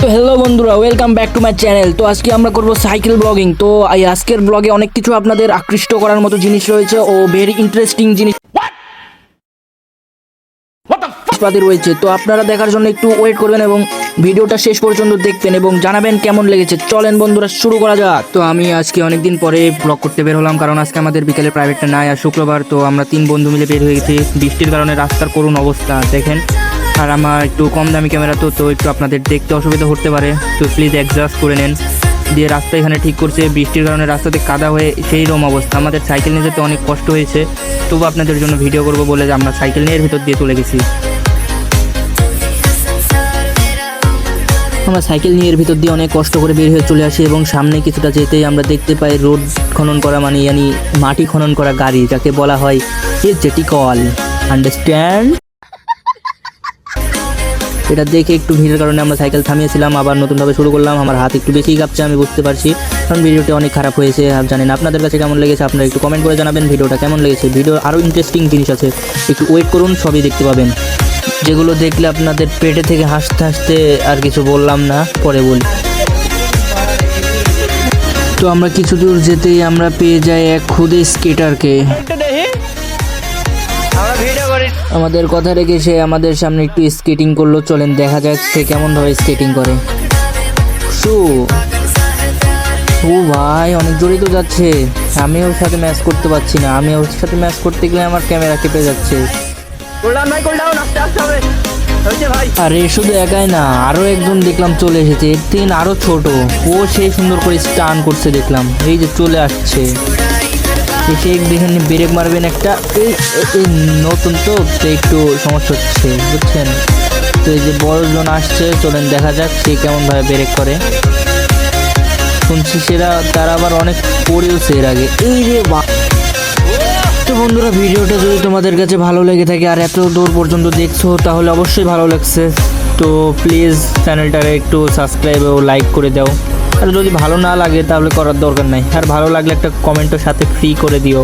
তো হ্যালো বন্ধুরা, welcome back to my channel. তো আজকে আমরা করব সাইকেল ব্লগিং। তো এই আজকের ব্লগে অনেক কিছু আপনাদের আকৃষ্ট করার মতো জিনিস রয়েছে ও ভেরি ইন্টারেস্টিং জিনিস রয়েছে। তো আপনারা দেখার জন্য একটু ওয়েট করবেন এবং ভিডিওটা শেষ পর্যন্ত দেখবেন এবং জানাবেন কেমন লেগেছে। চলেন বন্ধুরা, শুরু করা যাক। তো আমি আজকে অনেকদিন পরে ব্লগ করতে বের হলাম, কারণ আজকে আমাদের বিকেলে প্রাইভেটটা নাই আর শুক্রবার। তো আমরা 3 বন্ধু মিলে বের হয়ে গেছি। বৃষ্টির কারণে রাস্তার করুণ অবস্থা দেখেন, আর আমার একটু কম দামি ক্যামেরা তো একটু আপনাদের দেখতে অসুবিধা হতে পারে, তো প্লিজ অ্যাডজাস্ট করে নেন। দিয়ে রাস্তা এখানে ঠিক করছে, বৃষ্টির কারণে রাস্তাতে কাদা হয়ে সেই রকম অবস্থা। আমাদের সাইকেল নিয়ে যেতে অনেক কষ্ট হয়েছে, তবু আপনাদের জন্য ভিডিও করব বলে আমরা সাইকেল নিয়ে এর ভিতর দিয়ে চলে গেছি। আমরা সাইকেল নিয়ে এর ভিতর দিয়ে অনেক কষ্ট করে বের হয়ে চলে আসি এবং সামনে কিছুটা যেতেই আমরা দেখতে পাই রোড খনন করা, মানে মাটি খনন করা গাড়ি, যাকে বলা হয় জেটি কল। আন্ডারস্ট্যান্ড? এটা দেখে একটু ভিড়ের কারণে আমরা সাইকেল থামিয়েছিলাম, আবার নতুনভাবে শুরু করলাম। আমার হাত একটু বেশি কাঁপছে, আমি বুঝতে পারছি, কারণ ভিডিওটা অনেক খারাপ হয়েছে। আর জানেন আপনাদের কাছে কেমন লেগেছে, আপনারা একটু কমেন্ট করে জানাবেন ভিডিওটা কেমন লেগেছে। ভিডিও আরও ইন্টারেস্টিং জিনিস আছে, একটু ওয়েট করুন, সবই দেখতে পাবেন, যেগুলো দেখলে আপনাদের পেটে থেকে হাসতে হাসতে আর কিছু বললাম না, পরে বলি। তো আমরা কিছু দূর যেতেই আমরা পেয়ে যাই এক খুদে স্কেটারকে। আমাদের কথা রেখে সে আমাদের সামনে একটু স্কেটিং করলো। চলেন দেখা যাক সে কেমন ভাবে স্কেটিং করে। ও ভাই, অনেক জোরে তো যাচ্ছে। আমি ওর সাথে ম্যাচ করতে পারছি না, আমি ওর সাথে ম্যাচ করতে গেলে আমার ক্যামেরা কেঁপে যাচ্ছে। আরে শুধু একাই না, আরো একজন দেখলাম চলে এসেছে, এর থেকে আরো ছোট। ও সেই সুন্দর করে স্টান করছে দেখলাম, এই যে চলে আসছে। এসে দেখেন ব্রেক মারবেন একটা, এই নতুন তো একটু সমস্যা হচ্ছে বুঝছেন। তো এই যে বড়জন আসছে, চলেন দেখা যাক সে কেমন ভাবে ব্রেক করে। শুনছি তারা আবার অনেক পড়েওছে এর আগে। এই রে বাহ। তো বন্ধুরা, ভিডিওটা যদি তোমাদের কাছে ভালো লেগে থাকে আর এত দূর পর্যন্ত দেখছো, তাহলে অবশ্যই ভালো লাগছে। তো প্লিজ চ্যানেলটাকে একটু সাবস্ক্রাইব ও লাইক করে দাও। আর যদি ভালো না লাগে তাহলে করার দরকার নাই, আর ভালো লাগলে একটা কমেন্টের সাথে ফ্রি করে দিও।